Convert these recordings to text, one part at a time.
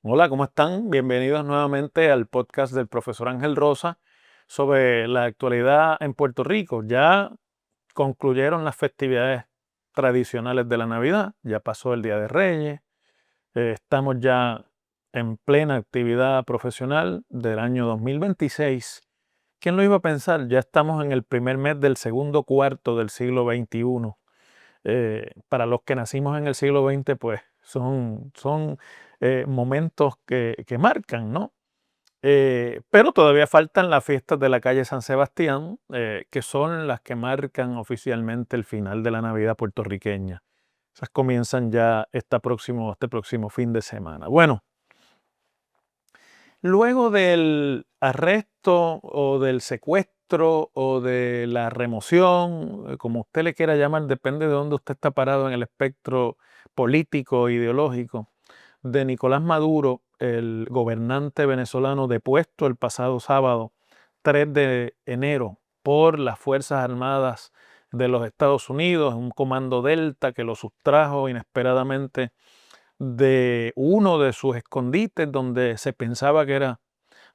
Hola, ¿cómo están? Bienvenidos nuevamente al podcast del profesor Ángel Rosa sobre la actualidad en Puerto Rico. Ya concluyeron las festividades tradicionales de la Navidad, ya pasó el Día de Reyes, estamos ya en plena actividad profesional del año 2026. ¿Quién lo iba a pensar? Ya estamos en el primer mes del segundo cuarto del siglo XXI. Para los que nacimos en el siglo XX, pues son momentos que marcan, ¿no? Pero todavía faltan las fiestas de la calle San Sebastián, que son las que marcan oficialmente el final de la Navidad puertorriqueña. Esas comienzan ya este próximo fin de semana. Bueno, luego del arresto o del secuestro o de la remoción, como usted le quiera llamar, depende de dónde usted está parado en el espectro político e ideológico, de Nicolás Maduro, el gobernante venezolano depuesto el pasado sábado 3 de enero por las Fuerzas Armadas de los Estados Unidos, un comando Delta que lo sustrajo inesperadamente de uno de sus escondites donde se pensaba que era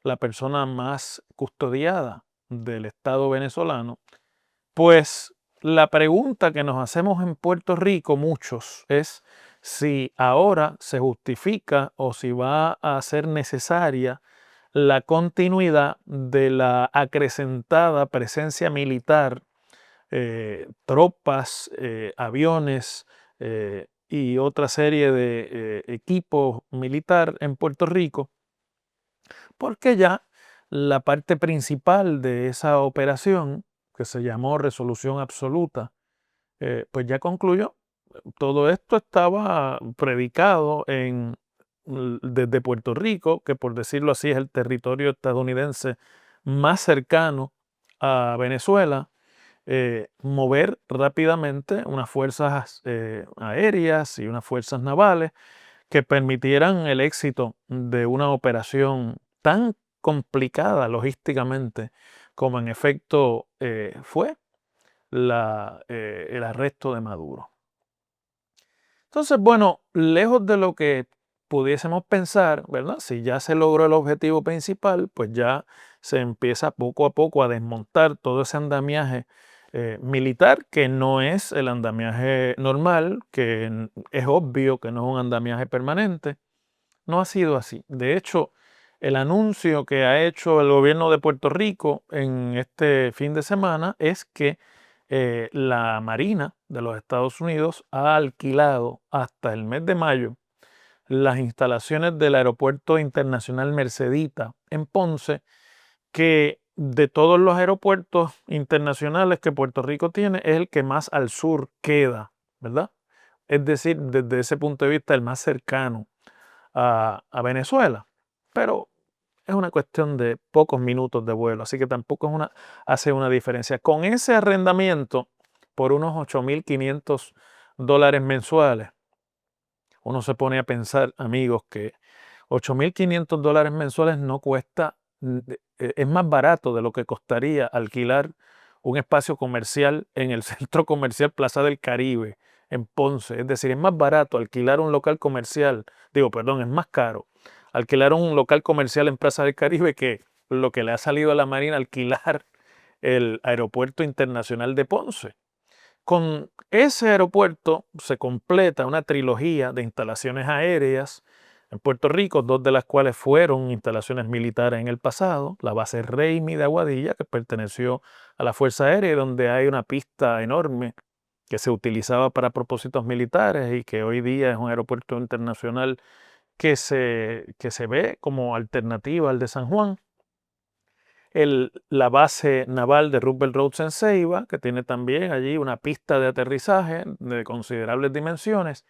la persona más custodiada del Estado venezolano. Pues la pregunta que nos hacemos en Puerto Rico muchos es si ahora se justifica o si va a ser necesaria la continuidad de la acrecentada presencia militar, tropas, aviones y otra serie de equipos militar en Puerto Rico, porque ya la parte principal de esa operación, que se llamó Resolución Absoluta, pues ya concluyó. Todo esto estaba predicado desde Puerto Rico, que por decirlo así es el territorio estadounidense más cercano a Venezuela, mover rápidamente unas fuerzas aéreas y unas fuerzas navales que permitieran el éxito de una operación tan complicada logísticamente como en efecto fue el arresto de Maduro. Entonces, bueno, lejos de lo que pudiésemos pensar, ¿verdad? Si ya se logró el objetivo principal, pues ya se empieza poco a poco a desmontar todo ese andamiaje militar, que no es el andamiaje normal, es obvio que no es un andamiaje permanente. No ha sido así. De hecho, el anuncio que ha hecho el gobierno de Puerto Rico en este fin de semana es que la Marina de los Estados Unidos ha alquilado hasta el mes de mayo las instalaciones del Aeropuerto Internacional Mercedita en Ponce, que de todos los aeropuertos internacionales que Puerto Rico tiene es el que más al sur queda, ¿verdad? Es decir, desde ese punto de vista, el más cercano a Venezuela. Pero es una cuestión de pocos minutos de vuelo, así que tampoco hace una diferencia. Con ese arrendamiento por unos $8.500 mensuales, uno se pone a pensar, amigos, que $8.500 mensuales no cuesta, es más barato de lo que costaría alquilar un espacio comercial en el Centro Comercial Plaza del Caribe, en Ponce. Es decir, es más barato alquilar un local comercial, es más caro alquilar un local comercial en Plaza del Caribe que lo que le ha salido a la Marina alquilar el Aeropuerto Internacional de Ponce. Con ese aeropuerto se completa una trilogía de instalaciones aéreas en Puerto Rico, dos de las cuales fueron instalaciones militares en el pasado. La base Reimi de Aguadilla, que perteneció a la Fuerza Aérea, donde hay una pista enorme que se utilizaba para propósitos militares y que hoy día es un aeropuerto internacional que se ve como alternativa al de San Juan. La base naval de Roosevelt Roads en Ceiba, que tiene también allí una pista de aterrizaje de considerables dimensiones.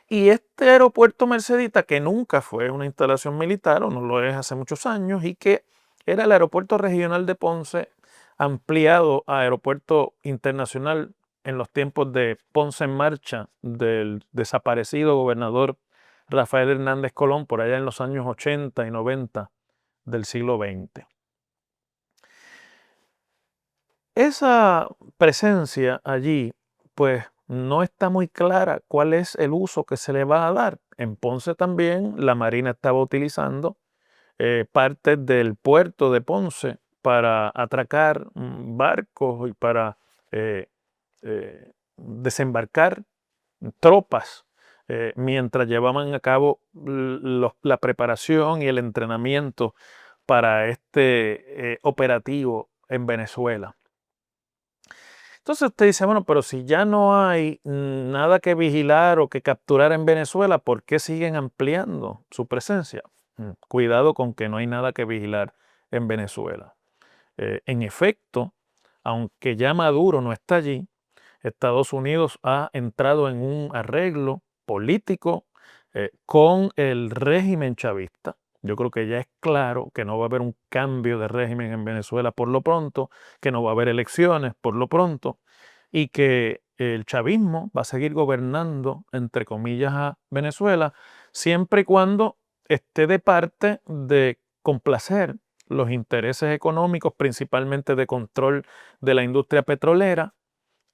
Y este aeropuerto Mercedita, que nunca fue una instalación militar, o no lo es hace muchos años, y que era el aeropuerto regional de Ponce, ampliado a aeropuerto internacional en los tiempos de Ponce en Marcha, del desaparecido gobernador Rafael Hernández Colón, por allá en los años 80 y 90 del siglo XX. Esa presencia allí, pues no está muy clara cuál es el uso que se le va a dar. en Ponce también la Marina estaba utilizando partes del puerto de Ponce para atracar barcos y para eh, desembarcar tropas mientras llevaban a cabo la preparación y el entrenamiento para este operativo en Venezuela. Entonces usted dice, bueno, pero si ya no hay nada que vigilar o que capturar en Venezuela, ¿por qué siguen ampliando su presencia? Cuidado con que no hay nada que vigilar en Venezuela. En efecto, aunque ya Maduro no está allí, Estados Unidos ha entrado en un arreglo político con el régimen chavista. Yo creo que ya es claro que no va a haber un cambio de régimen en Venezuela por lo pronto, que no va a haber elecciones por lo pronto y que el chavismo va a seguir gobernando, entre comillas, a Venezuela, siempre y cuando esté de parte de complacer los intereses económicos, principalmente de control de la industria petrolera,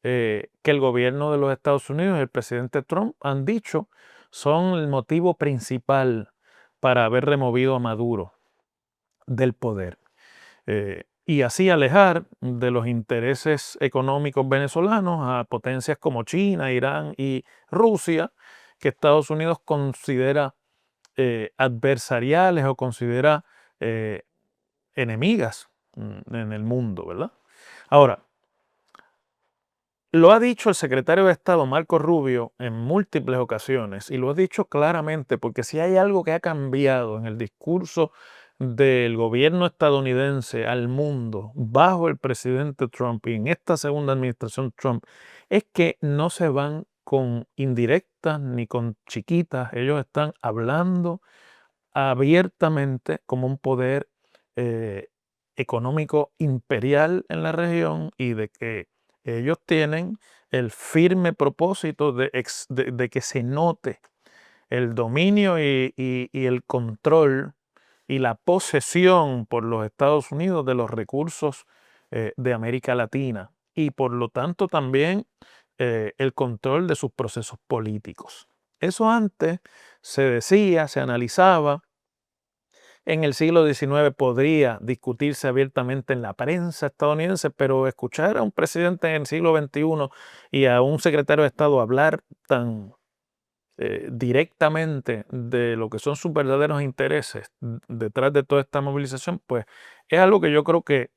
que el gobierno de los Estados Unidos y el presidente Trump han dicho son el motivo principal para haber removido a Maduro del poder. Y así alejar de los intereses económicos venezolanos a potencias como China, Irán y Rusia, que Estados Unidos considera adversariales o considera eh, enemigas en el mundo, ¿verdad? Ahora, lo ha dicho el secretario de Estado Marco Rubio en múltiples ocasiones y lo ha dicho claramente porque si hay algo que ha cambiado en el discurso del gobierno estadounidense al mundo bajo el presidente Trump y en esta segunda administración Trump es que no se van con indirectas ni con chiquitas, ellos están hablando abiertamente como un poder eh, económico imperial en la región y de que ellos tienen el firme propósito de que se note el dominio y el control y la posesión por los Estados Unidos de los recursos de América Latina y por lo tanto también el control de sus procesos políticos. Eso antes se decía, se analizaba. En el siglo XIX podría discutirse abiertamente en la prensa estadounidense, pero escuchar a un presidente en el siglo XXI y a un secretario de Estado hablar tan directamente de lo que son sus verdaderos intereses detrás de toda esta movilización, pues es algo que yo creo que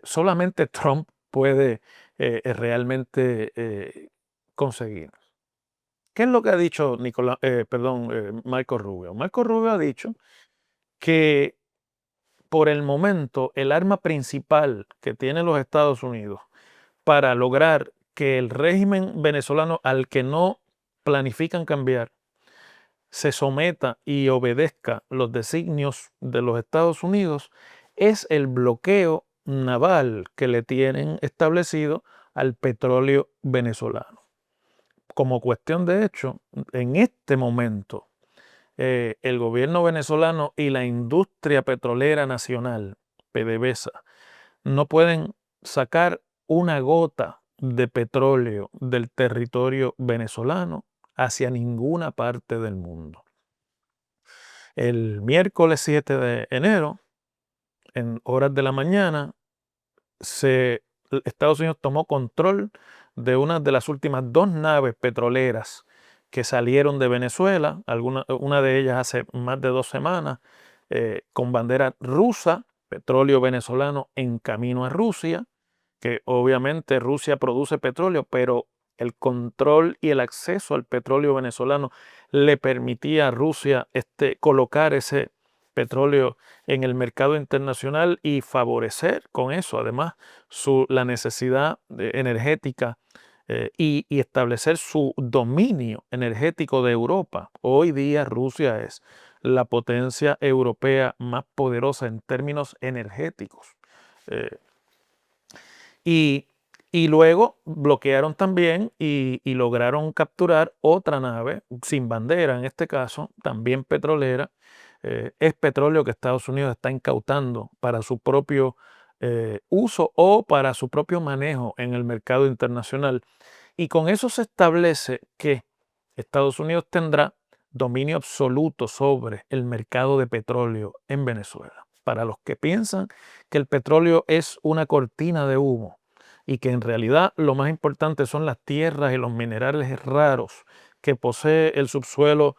solamente Trump puede realmente conseguir. ¿Qué es lo que ha dicho Marco Rubio? Marco Rubio ha dicho que por el momento el arma principal que tienen los Estados Unidos para lograr que el régimen venezolano al que no planifican cambiar se someta y obedezca los designios de los Estados Unidos es el bloqueo naval que le tienen establecido al petróleo venezolano. Como cuestión de hecho, en este momento, el gobierno venezolano y la industria petrolera nacional, PDVSA, no pueden sacar una gota de petróleo del territorio venezolano hacia ninguna parte del mundo. El miércoles 7 de enero, en horas de la mañana, Estados Unidos tomó control de una de las últimas dos naves petroleras que salieron de Venezuela, una de ellas hace más de 2 semanas, con bandera rusa, petróleo venezolano en camino a Rusia, que obviamente Rusia produce petróleo, pero el control y el acceso al petróleo venezolano le permitía a Rusia colocar ese petróleo en el mercado internacional y favorecer con eso, además, la necesidad energética y establecer su dominio energético de Europa. Hoy día Rusia es la potencia europea más poderosa en términos energéticos. Eh, y, y luego bloquearon también y lograron capturar otra nave sin bandera, en este caso, también petrolera. Es petróleo que Estados Unidos está incautando para su propio uso o para su propio manejo en el mercado internacional. Y con eso se establece que Estados Unidos tendrá dominio absoluto sobre el mercado de petróleo en Venezuela. Para los que piensan que el petróleo es una cortina de humo y que en realidad lo más importante son las tierras y los minerales raros que posee el subsuelo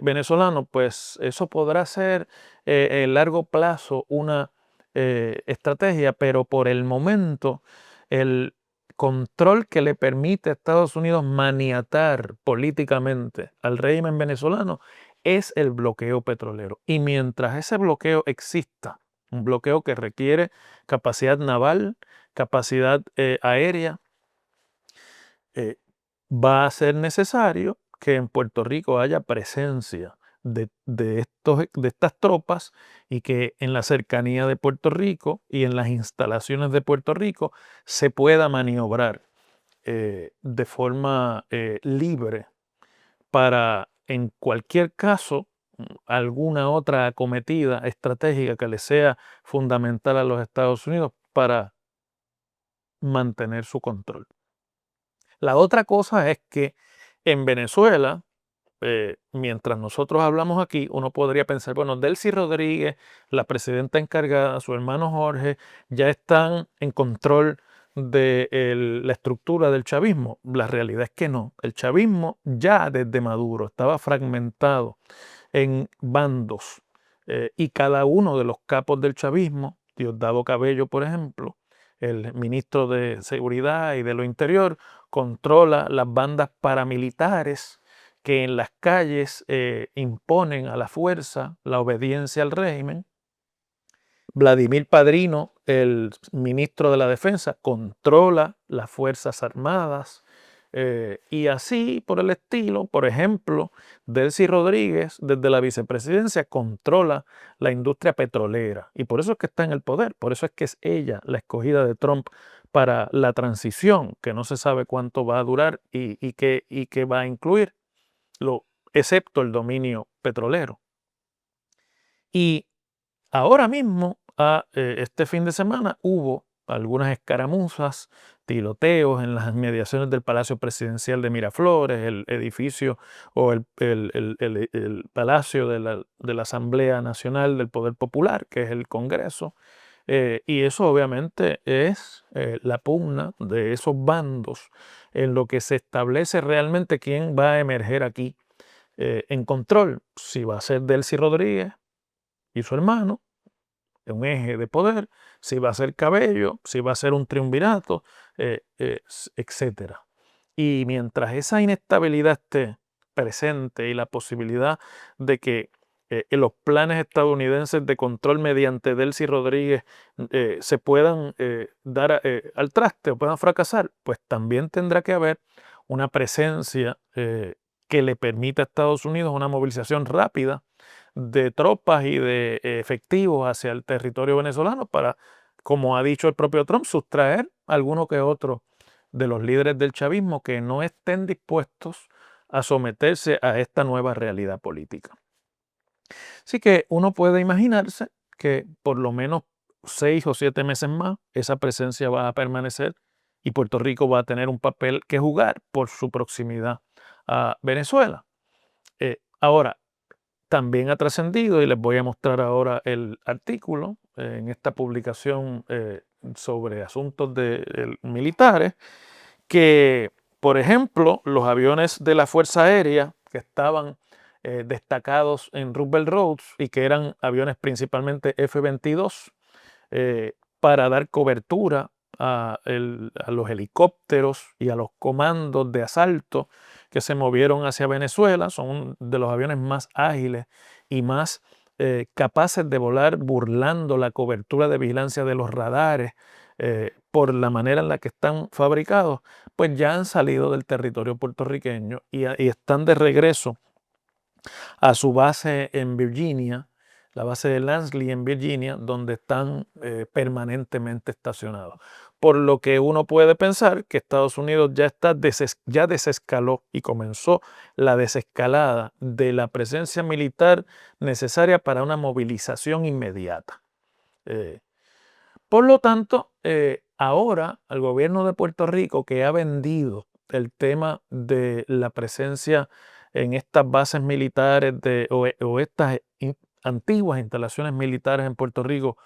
venezolano, pues eso podrá ser en largo plazo una estrategia, pero por el momento el control que le permite a Estados Unidos maniatar políticamente al régimen venezolano es el bloqueo petrolero. Y mientras ese bloqueo exista, un bloqueo que requiere capacidad naval, capacidad aérea, eh, va a ser necesario que en Puerto Rico haya presencia de estas tropas y que en la cercanía de Puerto Rico y en las instalaciones de Puerto Rico se pueda maniobrar de forma libre para, en cualquier caso, alguna otra acometida estratégica que le sea fundamental a los Estados Unidos para mantener su control. La otra cosa es que en Venezuela, mientras nosotros hablamos aquí, uno podría pensar, bueno, Delcy Rodríguez, la presidenta encargada, su hermano Jorge, ya están en control de la estructura del chavismo. La realidad es que no. El chavismo ya desde Maduro estaba fragmentado en bandos y cada uno de los capos del chavismo, Diosdado Cabello, por ejemplo, el ministro de Seguridad y de lo Interior, controla las bandas paramilitares que en las calles imponen a la fuerza la obediencia al régimen. Vladimir Padrino, el ministro de la Defensa, controla las Fuerzas Armadas y así por el estilo. Por ejemplo, Delcy Rodríguez, desde la vicepresidencia, controla la industria petrolera y por eso es que está en el poder, por eso es que es ella la escogida de Trump para la transición, que no se sabe cuánto va a durar y qué va a incluir, excepto el dominio petrolero. Y ahora mismo, este fin de semana, hubo algunas escaramuzas, tiroteos en las inmediaciones del Palacio Presidencial de Miraflores, el edificio o el Palacio de la Asamblea Nacional del Poder Popular, que es el Congreso. Y eso obviamente es la pugna de esos bandos en lo que se establece realmente quién va a emerger aquí en control, si va a ser Delcy Rodríguez y su hermano, un eje de poder, si va a ser Cabello, si va a ser un triunvirato, etc. Y mientras esa inestabilidad esté presente y la posibilidad de que los planes estadounidenses de control mediante Delcy Rodríguez se puedan dar al traste o puedan fracasar, pues también tendrá que haber una presencia que le permita a Estados Unidos una movilización rápida de tropas y de efectivos hacia el territorio venezolano para, como ha dicho el propio Trump, sustraer alguno que otro de los líderes del chavismo que no estén dispuestos a someterse a esta nueva realidad política. Así que uno puede imaginarse que por lo menos 6 o 7 meses más esa presencia va a permanecer y Puerto Rico va a tener un papel que jugar por su proximidad a Venezuela. Ahora, también ha trascendido, y les voy a mostrar ahora el artículo en esta publicación sobre asuntos militares, que, por ejemplo, los aviones de la Fuerza Aérea que estaban destacados en Roosevelt Roads y que eran aviones principalmente F-22 para dar cobertura a los helicópteros y a los comandos de asalto que se movieron hacia Venezuela. Son de los aviones más ágiles y más capaces de volar burlando la cobertura de vigilancia de los radares por la manera en la que están fabricados, pues ya han salido del territorio puertorriqueño y están de regreso a su base en Virginia, la base de Langley en Virginia, donde están permanentemente estacionados. Por lo que uno puede pensar que Estados Unidos ya desescaló y comenzó la desescalada de la presencia militar necesaria para una movilización inmediata. Por lo tanto, ahora al gobierno de Puerto Rico, que ha vendido el tema de la presencia en estas bases militares o estas antiguas instalaciones militares en Puerto Rico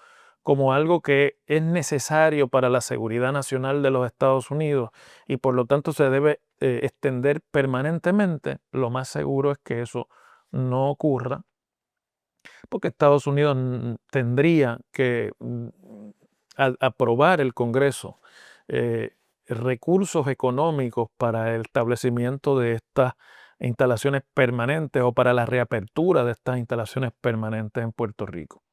como algo que es necesario para la seguridad nacional de los Estados Unidos y por lo tanto se debe extender permanentemente, lo más seguro es que eso no ocurra, porque Estados Unidos tendría que aprobar el Congreso eh, recursos económicos para el establecimiento de estas instalaciones permanentes o para la reapertura de estas instalaciones permanentes en Puerto Rico.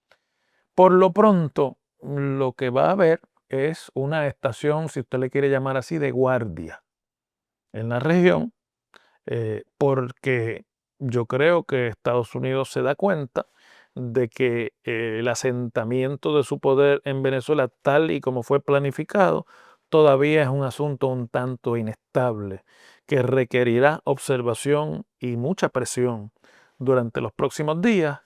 Por lo pronto, lo que va a haber es una estación, si usted le quiere llamar así, de guardia en la región, porque yo creo que Estados Unidos se da cuenta de que el asentamiento de su poder en Venezuela, tal y como fue planificado, todavía es un asunto un tanto inestable, que requerirá observación y mucha presión durante los próximos días,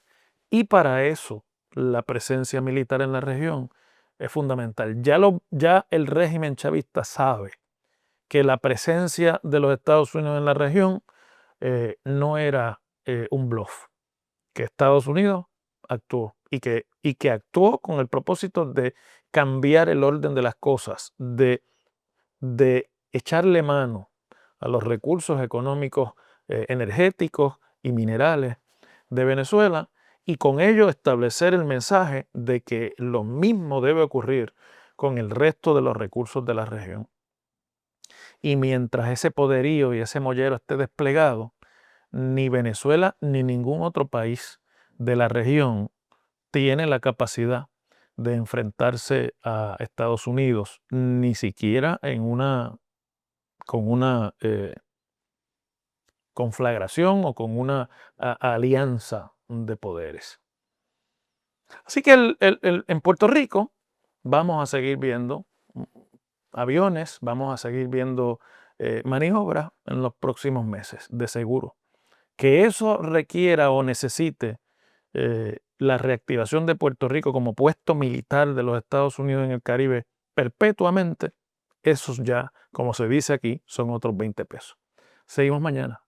y para eso la presencia militar en la región es fundamental. Ya el régimen chavista sabe que la presencia de los Estados Unidos en la región no era un bluff, que Estados Unidos actuó y que actuó con el propósito de cambiar el orden de las cosas, de echarle mano a los recursos económicos, energéticos y minerales de Venezuela y con ello establecer el mensaje de que lo mismo debe ocurrir con el resto de los recursos de la región. Y mientras ese poderío y ese mollero esté desplegado, ni Venezuela ni ningún otro país de la región tiene la capacidad de enfrentarse a Estados Unidos, ni siquiera con una conflagración o con una alianza de poderes. Así que en Puerto Rico vamos a seguir viendo aviones, vamos a seguir viendo maniobras en los próximos meses, de seguro. Que eso requiera o necesite la reactivación de Puerto Rico como puesto militar de los Estados Unidos en el Caribe perpetuamente, esos ya, como se dice aquí, son otros 20 pesos. Seguimos mañana.